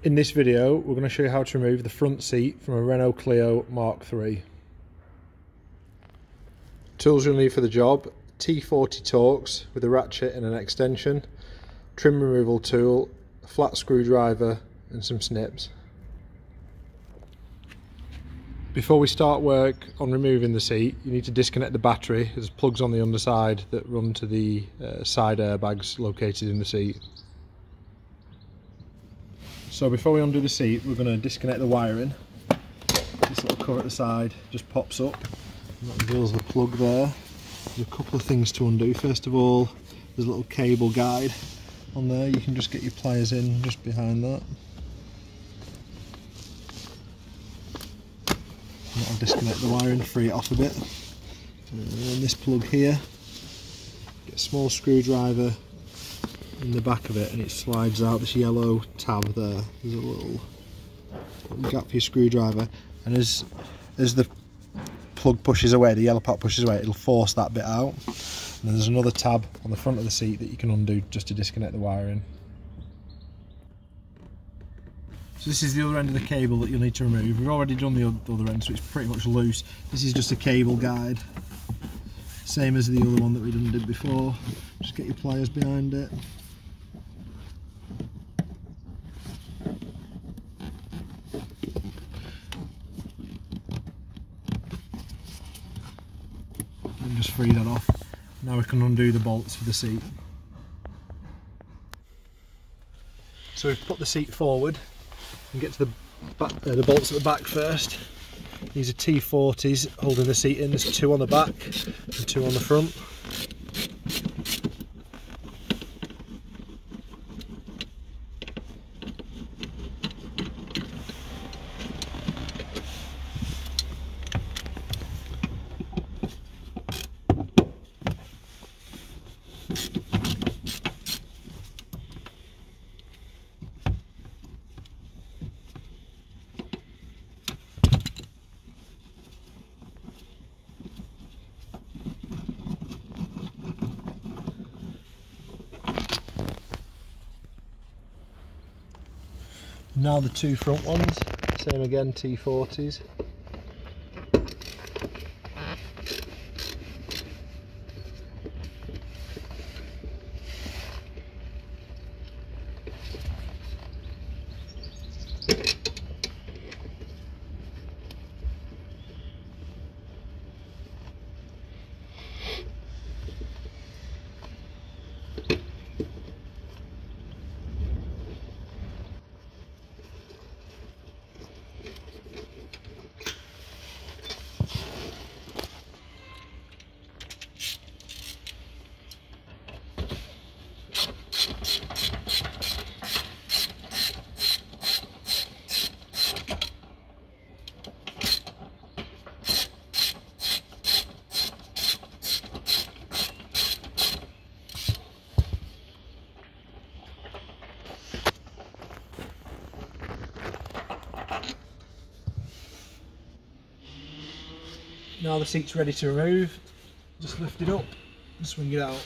In this video, we're going to show you how to remove the front seat from a Renault Clio Mark III. Tools you'll need for the job: T40 Torx with a ratchet and an extension, trim removal tool, a flat screwdriver and some snips. Before we start work on removing the seat, you need to disconnect the battery. There's plugs on the underside that run to the side airbags located in the seat. So before we undo the seat, we're going to disconnect the wiring. This little cover at the side just pops up and that reveals the plug there. There's a couple of things to undo. First of all, there's a little cable guide on there. You can just get your pliers in just behind that. And that'll disconnect the wiring, free it off a bit. And then this plug here, get a small screwdriver in the back of it and it slides out this yellow tab there. There's a little gap for your screwdriver, and as the plug pushes away, the yellow part pushes away, it'll force that bit out. And there's another tab on the front of the seat that you can undo just to disconnect the wiring. So this is the other end of the cable that you'll need to remove. We've already done the other end, so it's pretty much loose. This is just a cable guide, same as the other one that we did before. Just get your pliers behind it. And just free that off. Now we can undo the bolts for the seat. So we've put the seat forward and get to the bolts at the back first. These are T40s holding the seat in. There's two on the back and two on the front. Now the two front ones, same again, T40s. Now the seat's ready to remove. Just lift it up and swing it out.